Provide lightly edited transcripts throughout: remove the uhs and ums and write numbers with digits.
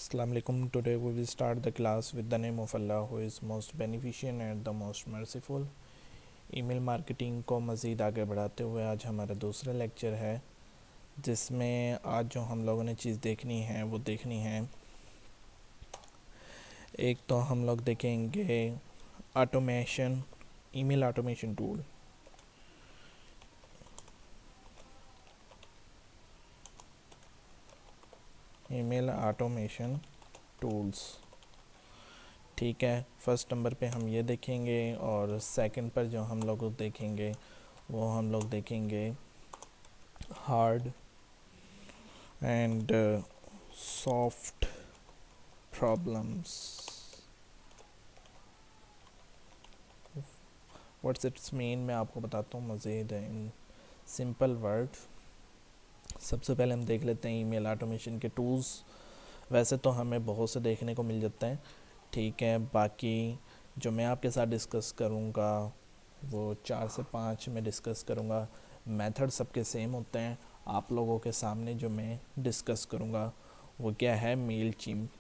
Assalamu alaikum. Today we will start the class with the name of Allah who is most beneficent and the most merciful. Email marketing को मज़ीद आगे बढ़ाते हुए आज हमारा दूसरा लेक्चर है, जिसमें आज जो हम लोगों ने चीज़ देखनी है वो देखनी है। एक तो हम लोग देखेंगे automation, email automation tool. Email automation tools, ठीक है। फर्स्ट नंबर पे हम ये देखेंगे और सेकंड पर जो हम लोग देखेंगे वो हम लोग देखेंगे hard and soft problems. What's it's mean मैं आपको बताता हूँ मज़ीद इन सिंपल वर्ड। सबसे पहले हम देख लेते हैं ईमेल ऑटोमेशन के टूल्स। वैसे तो हमें बहुत से देखने को मिल जाते हैं, ठीक है। बाकी जो मैं आपके साथ डिस्कस करूँगा वो 4 से 5 में डिस्कस करूँगा। मेथड सबके सेम होते हैं। आप लोगों के सामने जो मैं डिस्कस करूँगा वो क्या है, मेल चिम्प।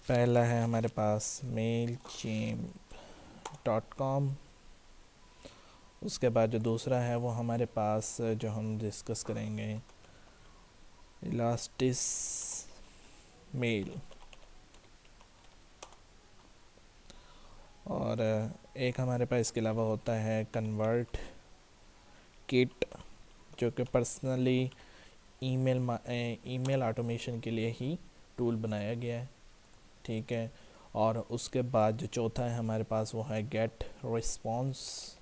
पहला है हमारे पास mailchimp.com। उसके बाद जो दूसरा है वो हमारे पास जो हम डिस्कस करेंगे इलास्टिस मेल। और एक हमारे पास इसके अलावा होता है कन्वर्ट किट, जो कि पर्सनली ईमेल ऑटोमेशन के लिए ही टूल बनाया गया है, ठीक है। और उसके बाद जो चौथा है हमारे पास वो है getresponse.com।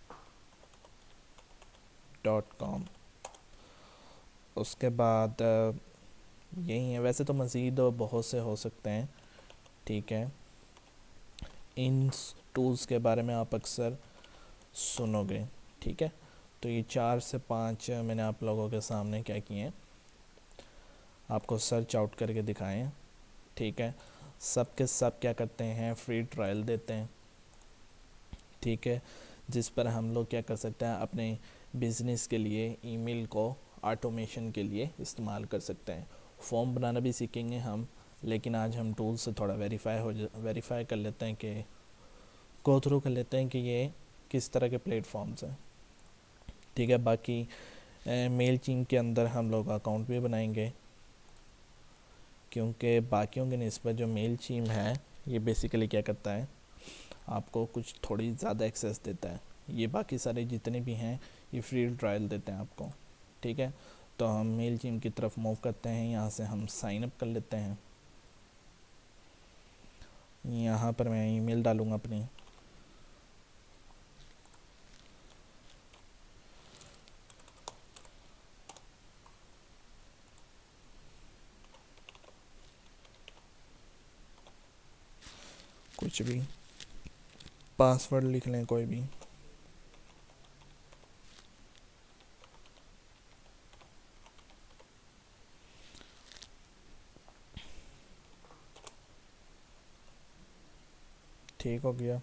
उसके बाद यही है। वैसे तो मज़ीद बहुत से हो सकते हैं, ठीक है। इन टूल्स के बारे में आप अक्सर सुनोगे, ठीक है। तो ये 4 से 5 मैंने आप लोगों के सामने क्या किए हैं, आपको सर्च आउट करके दिखाएं हैं, ठीक है। सब के सब क्या करते हैं, फ्री ट्रायल देते हैं, ठीक है। जिस पर हम लोग क्या कर सकते हैं, अपने बिज़नेस के लिए ईमेल को ऑटोमेशन के लिए इस्तेमाल कर सकते हैं। फॉर्म बनाना भी सीखेंगे हम, लेकिन आज हम टूल से थोड़ा वेरीफाई कर लेते हैं कि गो थ्रू कर लेते हैं कि ये किस तरह के प्लेटफॉर्म्स हैं, ठीक है। बाकी मेल चिम के अंदर हम लोग अकाउंट भी बनाएंगे, क्योंकि बाकियों के निस्बत जो मेल चिम है ये बेसिकली क्या करता है, आपको कुछ थोड़ी ज़्यादा एक्सेस देता है। ये बाकी सारे जितने भी हैं ये फ्री ट्रायल देते हैं आपको, ठीक है। तो हम मेल चिम की तरफ मूव करते हैं। यहाँ से हम साइन अप कर लेते हैं। यहाँ पर मैं ईमेल डालूँगा अपनी, कुछ भी पासवर्ड लिख लें कोई भी, ठीक हो गया।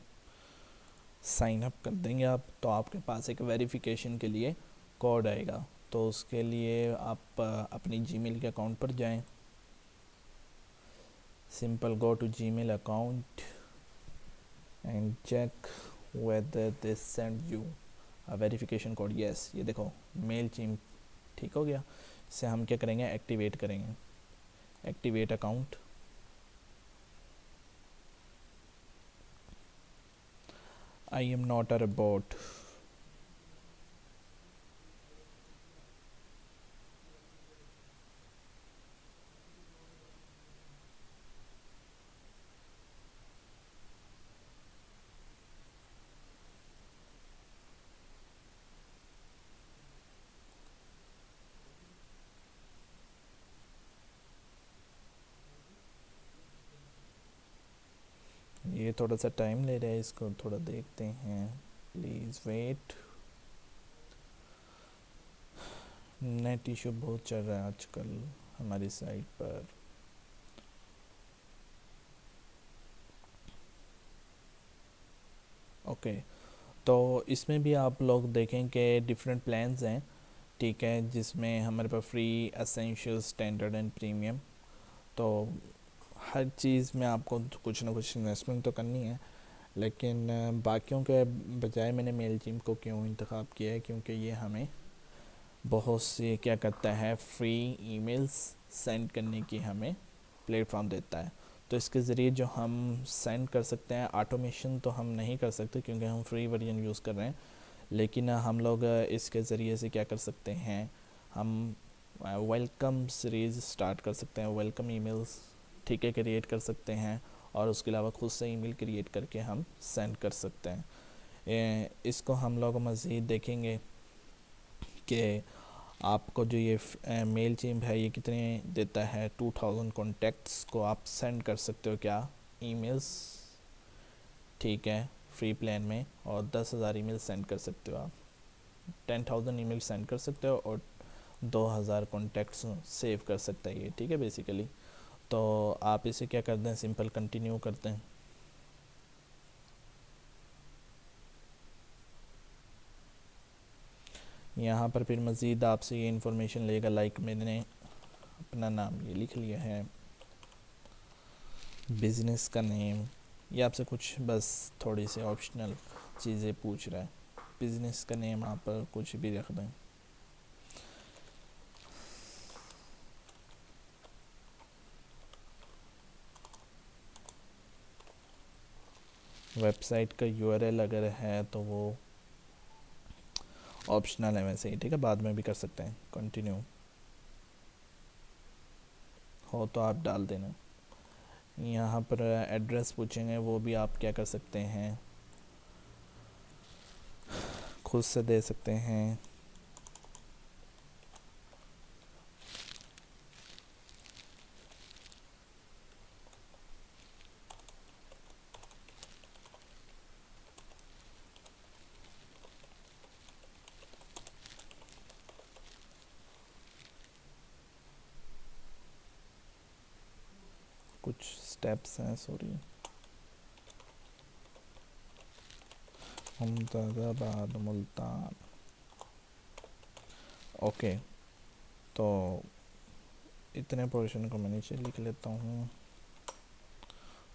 साइन अप कर देंगे आप, तो आपके पास एक वेरिफिकेशन के लिए कोड आएगा। तो उसके लिए आप अपनी जीमेल के अकाउंट पर जाएं। Simple go to Gmail account and check whether they send you a verification code। yes, ये देखो मेल चिम, ठीक हो गया। इससे हम क्या करेंगे, एक्टिवेट करेंगे। Activate account, I am not a robot. ये थोड़ा सा टाइम ले रहा है, इसको थोड़ा देखते हैं, प्लीज़ वेट। नेट इशू बहुत चल रहा है आजकल हमारी साइट पर। ओके, तो इसमें भी आप लोग देखें कि डिफरेंट प्लान्स हैं, ठीक है। जिसमें हमारे पास free, essential, standard and premium. तो हर चीज़ में आपको कुछ ना कुछ इन्वेस्टमेंट तो करनी है, लेकिन बाकियों के बजाय मैंने मेलचिम्प को क्यों इंतखाब किया है, क्योंकि ये हमें बहुत से क्या करता है, फ्री ईमेल्स सेंड करने की हमें प्लेटफॉर्म देता है। तो इसके ज़रिए जो हम सेंड कर सकते हैं, ऑटोमेशन तो हम नहीं कर सकते क्योंकि हम फ्री वर्जन यूज़ कर रहे हैं, लेकिन हम लोग इसके ज़रिए से क्या कर सकते हैं, हम वेलकम सीरीज़ स्टार्ट कर सकते हैं, वेलकम ईमेल्स ठीक है क्रिएट कर सकते हैं, और उसके अलावा खुद से ईमेल क्रिएट करके हम सेंड कर सकते हैं। इसको हम लोग मज़ीद देखेंगे कि आपको जो ये मेल चिम्प है ये कितने देता है। 2000 कॉन्टेक्ट्स को आप सेंड कर सकते हो क्या, ईमेल्स, ठीक है, फ्री प्लान में, और 10,000 ईमेल सेंड कर सकते हो आप, 10,000 ईमेल सेंड कर सकते हो, और 2,000 कॉन्टेक्ट्स सेव कर सकता है ये, ठीक है बेसिकली। तो आप इसे क्या करते हैं, सिंपल कंटिन्यू करते हैं। यहाँ पर फिर मज़ीद आपसे ये इन्फॉर्मेशन लेगा, लाइक मैंने अपना नाम ये लिख लिया है, बिज़नेस का नेम, ये आपसे कुछ बस थोड़ी सी ऑप्शनल चीज़ें पूछ रहा है। बिज़नेस का नेम आप कुछ भी रख दें। वेबसाइट का यूआरएल अगर है तो वो ऑप्शनल है वैसे ही, ठीक है, बाद में भी कर सकते हैं। कंटिन्यू हो तो आप डाल देना। यहाँ पर एड्रेस पूछेंगे, वो भी आप क्या कर सकते हैं, खुद से दे सकते हैं। कुछ स्टेप्स हैं, सॉरी, अहमदाबाद मुल्तान, ओके। तो इतने पोर्शन को मैं नीचे लिख लेता हूँ।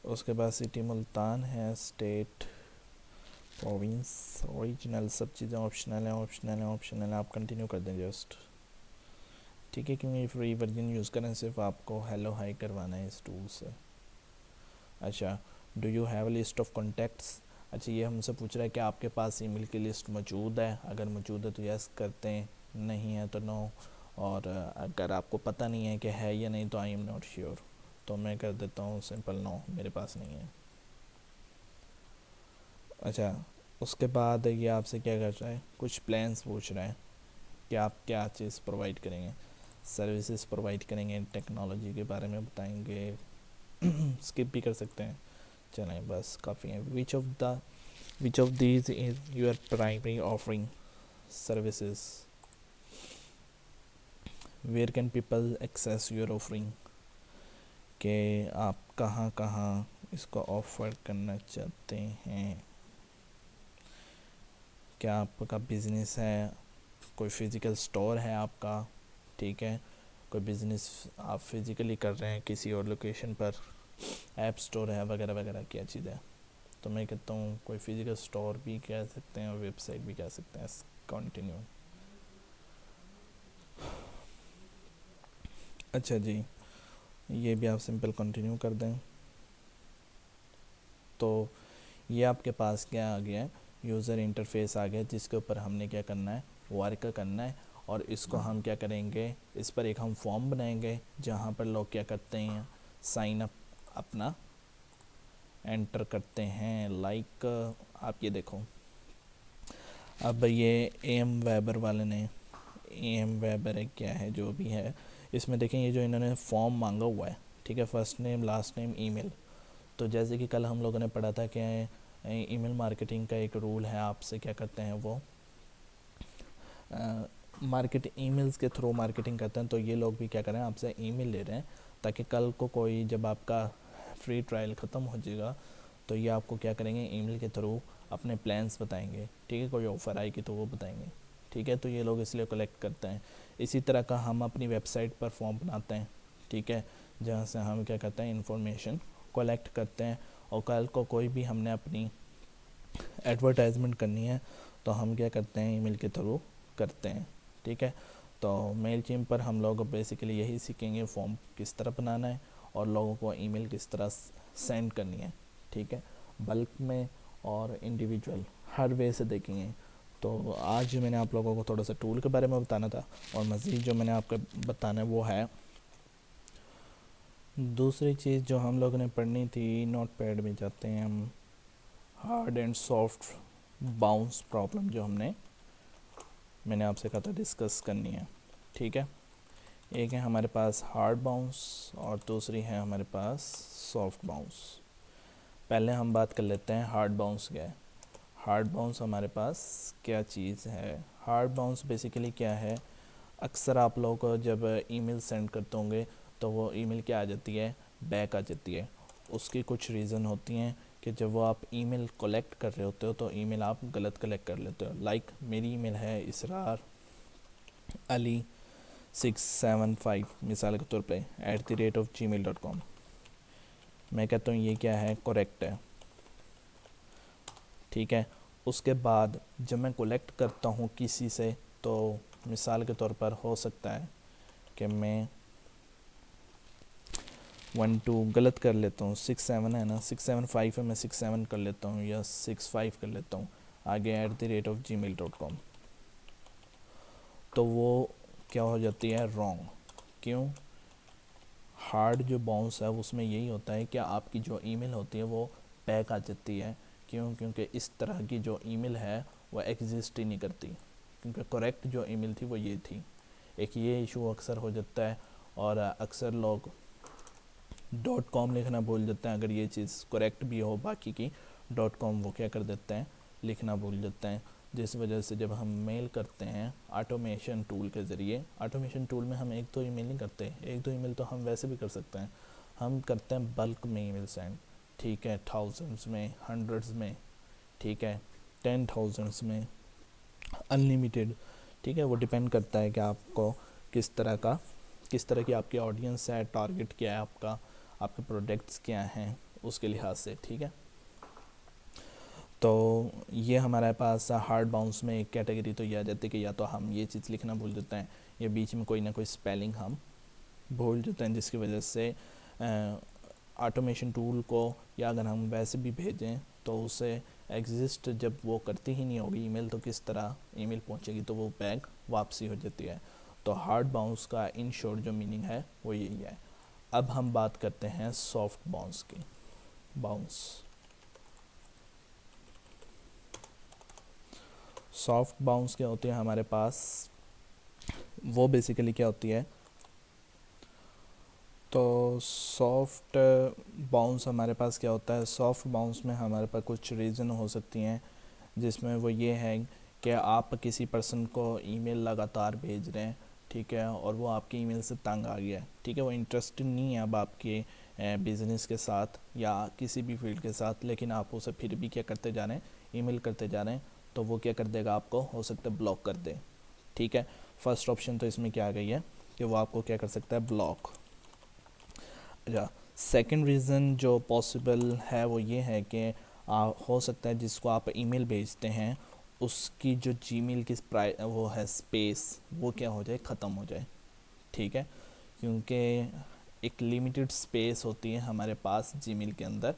उसके बाद सिटी मुल्तान है, स्टेट, प्रोविंस, ओरिजिनल, सब चीज़ें ऑप्शनल हैं, ऑप्शनल हैं, ऑप्शनल हैं, आप कंटिन्यू कर दें जस्ट, ठीक है, क्योंकि फ्री वर्जन यूज़ करें, सिर्फ आपको हेलो हाई करवाना है इस टूल से। अच्छा, do you have a list of contacts, अच्छा ये हमसे पूछ रहा है कि आपके पास ईमेल की लिस्ट मौजूद है, अगर मौजूद है तो यस करते हैं, नहीं है तो नो, और अगर आपको पता नहीं है कि है या नहीं तो आई एम नॉट श्योर, तो मैं कर देता हूँ सिंपल नो, मेरे पास नहीं है। अच्छा, उसके बाद ये आपसे क्या कर रहा है, कुछ प्लान्स पूछ रहा है कि आप क्या चीज़ प्रोवाइड करेंगे, सर्विसेज प्रोवाइड करेंगे, टेक्नोलॉजी के बारे में बताएंगे, स्किप भी कर सकते हैं, चलें बस काफ़ी है। Which of these is your primary offering services, where can people access your offering, कि आप कहाँ कहाँ इसको ऑफ़र करना चाहते हैं, क्या आपका बिज़नेस है, कोई फ़िज़िकल स्टोर है आपका, ठीक है, कोई बिज़नेस आप फिज़िकली कर रहे हैं किसी और लोकेशन पर, ऐप स्टोर है वगैरह वगैरह, क्या चीज़ है। तो मैं कहता हूँ कोई फिज़िकल स्टोर भी कह सकते हैं और वेबसाइट भी कह सकते हैं। कंटिन्यू। अच्छा जी, ये भी आप सिंपल कंटिन्यू कर दें। तो ये आपके पास क्या आ गया है, यूज़र इंटरफेस आ गया, जिसके ऊपर हमने क्या करना है, वर्क करना है, और इसको हम क्या करेंगे, इस पर एक हम फॉर्म बनाएंगे जहाँ पर लोग क्या करते हैं, साइन अप अपना एंटर करते हैं। लाइक आप ये देखो, अब ये एम वेबर वाले ने, एम वेबर है क्या है जो भी है, इसमें देखें ये जो इन्होंने फॉर्म मांगा हुआ है, ठीक है, first name last name email. तो जैसे कि कल हम लोगों ने पढ़ा था कि ईमेल मार्केटिंग का एक रूल है, आपसे क्या करते हैं वो मार्केट ईमेल्स के थ्रू मार्केटिंग करते हैं। तो ये लोग भी क्या करें, आपसे ईमेल ले रहे हैं, ताकि कल को कोई जब आपका फ्री ट्रायल ख़त्म हो जाएगा तो ये आपको क्या करेंगे, ईमेल के थ्रू अपने प्लान्स बताएंगे, ठीक है, कोई ऑफ़र आएगी तो वो बताएंगे, ठीक है। तो ये लोग इसलिए कलेक्ट करते हैं। इसी तरह का हम अपनी वेबसाइट पर फॉर्म बनाते हैं, ठीक है, जहाँ से हम क्या करते हैं, इंफॉर्मेशन कलेक्ट करते हैं। और कल को कोई भी हमने अपनी एडवर्टाइजमेंट करनी है तो हम क्या करते हैं, ईमेल के थ्रू करते हैं। ठीक है, तो मेलचिम्प पर हम लोग बेसिकली यही सीखेंगे, फॉर्म किस तरह बनाना है और लोगों को ईमेल किस तरह सेंड करनी है। ठीक है, बल्क में और इंडिविजुअल हर वे से देखेंगे। तो आज मैंने आप लोगों को थोड़ा सा टूल के बारे में बताना था, और मज़ीद जो मैंने आपको बताना है वो है दूसरी चीज़ जो हम लोगों ने पढ़नी थी। नोट पैड में जाते हैं हम, hard and soft bounce problem जो मैंने आपसे कहा था डिस्कस करनी है। ठीक है, एक है हमारे पास हार्ड बाउंस और दूसरी है हमारे पास सॉफ्ट बाउंस। पहले हम बात कर लेते हैं हार्ड बाउंस क्या है। हार्ड बाउंस हमारे पास क्या चीज़ है। हार्ड बाउंस बेसिकली क्या है, अक्सर आप लोग जब ईमेल सेंड करते होंगे तो वो ईमेल क्या आ जाती है, बैक आ जाती है। उसकी कुछ रीज़न होती हैं कि जब वो आप ईमेल कलेक्ट कर रहे होते हो तो ईमेल आप गलत कलेक्ट कर लेते हो। लाइक मेरी ईमेल है इसरार अली 675 मिसाल के तौर पे @gmail.com। मैं कहता हूँ ये क्या है, करेक्ट है। ठीक है, उसके बाद जब मैं कलेक्ट करता हूँ किसी से तो मिसाल के तौर पर हो सकता है कि मैं 12 गलत कर लेता हूँ, 67 है ना, 675 है, मैं 67 कर लेता हूँ या 65 कर लेता हूँ आगे @gmail.com। तो वो क्या हो जाती है, रॉन्ग। क्यों? हार्ड जो बाउंस है उसमें यही होता है कि आपकी जो ईमेल होती है वो बैक आ जाती है। क्यों? क्योंकि इस तरह की जो ईमेल है वो एग्जिस्ट ही नहीं करती, क्योंकि करेक्ट जो ईमेल थी वो ये थी। एक ये इशू अक्सर हो जाता है, और अक्सर लोग .com लिखना भूल जाते हैं। अगर ये चीज़ करेक्ट भी हो बाकी की, .com वो क्या कर देते हैं, लिखना भूल जाते हैं। जिस वजह से जब हम मेल करते हैं ऑटोमेशन टूल के ज़रिए, ऑटोमेशन टूल में हम एक दो ईमेल नहीं करते, एक दो ईमेल तो हम वैसे भी कर सकते हैं, हम करते हैं बल्क में ईमेल सेंड। ठीक है, थाउजेंड्स में, हंड्रेड्स में, ठीक है, 10,000s में, अनलिमिटेड। ठीक है, वो डिपेंड करता है कि आपको किस तरह की आपकी ऑडियंस है, टारगेट क्या है आपका, आपके प्रोडक्ट्स क्या हैं उसके लिहाज से। ठीक है, तो ये हमारे पास हार्ड बाउंस में एक कैटेगरी तो ये आ जाती है कि या तो हम ये चीज़ लिखना भूल जाते हैं या बीच में कोई ना कोई स्पेलिंग हम भूल जाते हैं, जिसकी वजह से ऑटोमेशन टूल को, या अगर हम वैसे भी भेजें तो उसे एग्जिस्ट जब वो करती ही नहीं होगी ईमेल, तो किस तरह ईमेल पहुंचेगी, तो वो बैक वापसी हो जाती है। तो हार्ड बाउंस का इन शॉर्ट जो मीनिंग है वो यही है। अब हम बात करते हैं सॉफ्ट बाउंस की। सॉफ्ट बाउंस क्या होती है हमारे पास, वो बेसिकली क्या होती है, तो सॉफ्ट बाउंस हमारे पास क्या होता है, सॉफ्ट बाउंस में हमारे पास कुछ रीज़न हो सकती हैं, जिसमें वो ये है कि आप किसी पर्सन को ईमेल लगातार भेज रहे हैं, ठीक है, और वो आपकी ईमेल से तंग आ गया है। ठीक है, वो इंटरेस्टेड नहीं है अब आपके बिज़नेस के साथ या किसी भी फील्ड के साथ, लेकिन आप उसे फिर भी क्या करते जा रहे हैं, ईमेल करते जा रहे हैं, तो वो क्या कर देगा, आपको हो सकता है ब्लॉक कर दे। ठीक है, फर्स्ट ऑप्शन तो इसमें क्या आ गई है कि वो आपको क्या कर सकता है, ब्लॉक। अच्छा, सेकंड रीज़न जो पॉसिबल है वो ये है कि हो सकता है जिसको आप ईमेल भेजते हैं उसकी जो जीमेल की वो है स्पेस, वो क्या हो जाए, ख़त्म हो जाए। ठीक है, क्योंकि एक लिमिटेड स्पेस होती है हमारे पास जीमेल के अंदर।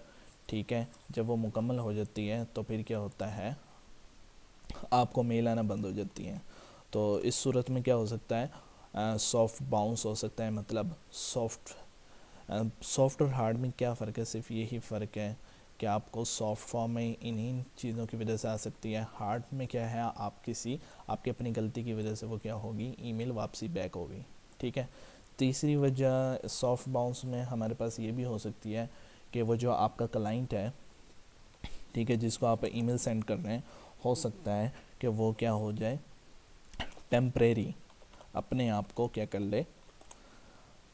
ठीक है, जब वो मुकम्मल हो जाती है तो फिर क्या होता है, आपको मेल आना बंद हो जाती है। तो इस सूरत में क्या हो सकता है, सॉफ्ट बाउंस हो सकता है। मतलब सॉफ्ट और हार्ड में क्या फ़र्क है, सिर्फ यही फ़र्क है कि आपको सॉफ्ट फॉर्म में इन्हीं चीज़ों की वजह से आ सकती है, हार्ड में क्या है, आपकी अपनी गलती की वजह से वो क्या होगी, ईमेल वापसी बैक होगी। ठीक है, तीसरी वजह सॉफ्ट बाउंस में हमारे पास ये भी हो सकती है कि वो जो आपका क्लाइंट है, ठीक है, जिसको आप ईमेल सेंड कर रहे हैं, हो सकता है कि वो क्या हो जाए, टेम्परेरी अपने आप को क्या कर ले,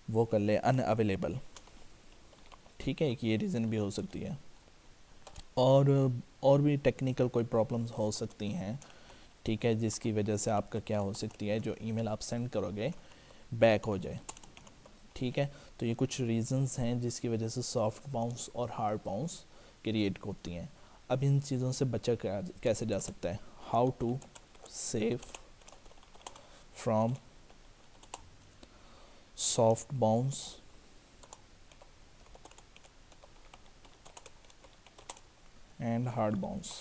वो कर ले अनअवेलेबल। ठीक है, एक ये रीज़न भी हो सकती है, और भी टेक्निकल कोई प्रॉब्लम्स हो सकती हैं। ठीक है, जिसकी वजह से आपका क्या हो सकती है, जो ईमेल आप सेंड करोगे बैक हो जाए। ठीक है। तो ये कुछ रीजंस हैं जिसकी वजह से सॉफ्ट बाउंस और हार्ड बाउंस क्रिएट होती हैं। अब इन चीज़ों से बचा कैसे जा सकता है? How to save from soft bounce and hard bounce.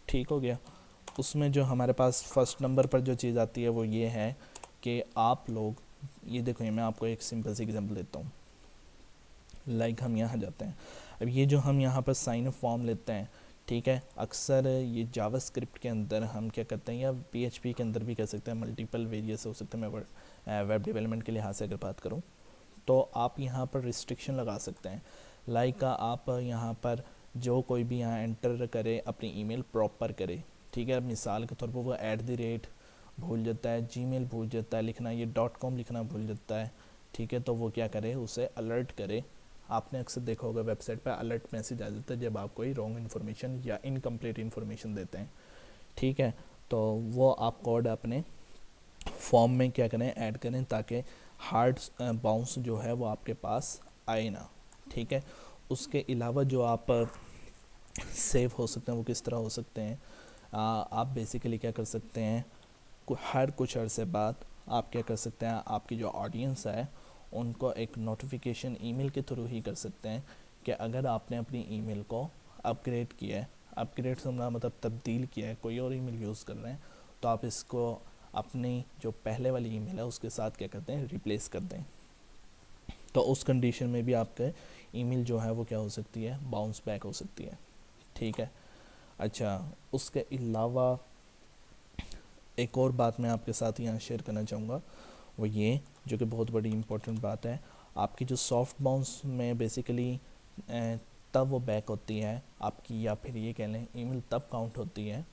ठीक हो गया। उसमें जो हमारे पास फर्स्ट नंबर पर जो चीज़ आती है वो ये है कि आप लोग, ये देखो, ये मैं आपको एक सिंपल सी एग्जांपल देता हूँ। लाइक हम यहाँ जाते हैं, अब ये जो हम यहाँ पर साइन अप फॉर्म लेते हैं, ठीक है, अक्सर ये जावास्क्रिप्ट के अंदर हम क्या करते हैं, या पीएचपी के अंदर भी कर सकते हैं, मल्टीपल वेरियस हो सकते हैं। मैं वेब डेवलपमेंट के लिहाज से अगर बात करूँ तो आप यहाँ पर रिस्ट्रिक्शन लगा सकते हैं। लाइक आप यहाँ पर जो कोई भी यहाँ एंटर करे अपनी ईमेल प्रॉपर करे, ठीक है। मिसाल के तौर पर वो @ भूल जाता है, जीमेल भूल जाता है लिखना, ये .com लिखना भूल जाता है, ठीक है, तो वो क्या करे, उसे अलर्ट करे। आपने अक्सर देखा होगा वेबसाइट पर अलर्ट मैसेज आ जाता है जब आप कोई रॉन्ग इन्फॉर्मेशन या इनकम्प्लीट इन्फॉर्मेशन देते हैं, ठीक है। तो वो आप कोड अपने फॉर्म में क्या करें, ऐड करें, ताकि हार्ड बाउंस जो है वो आपके पास आए ना, ठीक है। उसके अलावा जो आप सेव हो सकते हैं वो किस तरह हो सकते हैं, आप बेसिकली क्या कर सकते हैं, हर कुछ अरसे बाद आप क्या कर सकते हैं, आपकी जो ऑडियंस है उनको एक नोटिफिकेशन ईमेल के थ्रू ही कर सकते हैं कि अगर आपने अपनी ईमेल को अपग्रेड किया है, अपग्रेड से मतलब तब्दील किया है, कोई और ईमेल यूज़ कर रहे हैं, तो आप इसको अपनी जो पहले वाली ईमेल है उसके साथ क्या करते हैं, रिप्लेस कर दें। तो उस कंडीशन में भी आपका ईमेल जो है वो क्या हो सकती है, बाउंस बैक हो सकती है, ठीक है। अच्छा, उसके अलावा एक और बात मैं आपके साथ यहाँ शेयर करना चाहूँगा, वो ये, जो कि बहुत बड़ी इंपॉर्टेंट बात है, आपकी जो सॉफ्ट बाउंस में बेसिकली तब वो बैक होती है आपकी, या फिर ये कह लें ईमेल तब काउंट होती है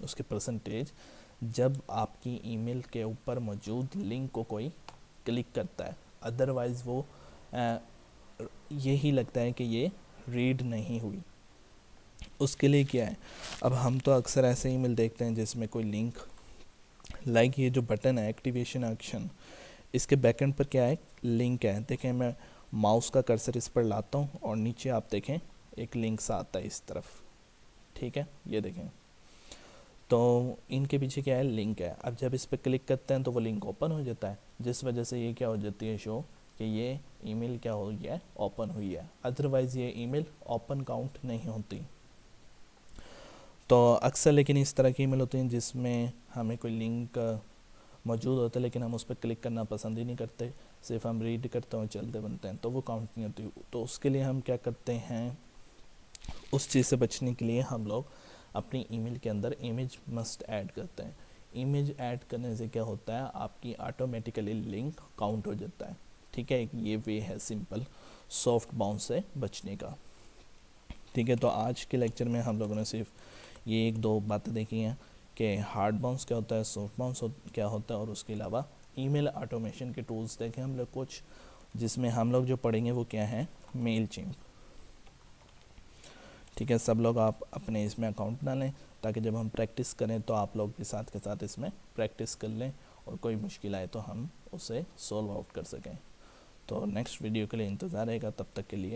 उसके परसेंटेज, जब आपकी ईमेल के ऊपर मौजूद लिंक को कोई क्लिक करता है। अदरवाइज़ वो यही लगता है कि ये रीड नहीं हुई। उसके लिए क्या है, अब हम तो अक्सर ऐसे ईमेल देखते हैं जिसमें कोई लिंक, लाइक ये जो बटन है एक्टिवेशन एक्शन, इसके बैकएंड पर क्या है, लिंक है। देखें, मैं माउस का कर्सर इस पर लाता हूँ और नीचे आप देखें एक लिंक सा आता है इस तरफ, ठीक है, ये देखें। तो इनके पीछे क्या है, लिंक है। अब जब इस पर क्लिक करते हैं तो वो लिंक ओपन हो जाता है, जिस वजह से ये क्या हो जाती है, शो कि ये ईमेल क्या हो गया है, ओपन हुई है। अदरवाइज़ ये ईमेल ओपन काउंट नहीं होती। तो अक्सर लेकिन इस तरह की ईमेल होती हैं जिसमें हमें कोई लिंक मौजूद होता है लेकिन हम उस पर क्लिक करना पसंद ही नहीं करते, सिर्फ हम रीड करते हैं, चलते बनते हैं, तो वो काउंट नहीं होती। तो उसके लिए हम क्या करते हैं, उस चीज़ से बचने के लिए हम लोग अपनी ईमेल के अंदर इमेज मस्ट ऐड करते हैं। इमेज ऐड करने से क्या होता है, आपकी ऑटोमेटिकली लिंक काउंट हो जाता है, ठीक है। ये वे है सिंपल सॉफ्ट बाउंस से बचने का, ठीक है। तो आज के लेक्चर में हम लोगों ने सिर्फ ये 1-2 बातें देखी हैं कि हार्ड बाउंस क्या होता है, सॉफ्ट बाउंस क्या होता है, और उसके अलावा ईमेल ऑटोमेशन के टूल्स देखें हम लोग कुछ, जिसमें हम लोग जो पढ़ेंगे वो क्या है, मेलचिम्प, ठीक है। सब लोग आप अपने इसमें अकाउंट डालें ताकि जब हम प्रैक्टिस करें तो आप लोग भी साथ के साथ इसमें प्रैक्टिस कर लें और कोई मुश्किल आए तो हम उसे सॉल्व आउट कर सकें। तो नेक्स्ट वीडियो के लिए इंतज़ार रहेगा, तब तक के लिए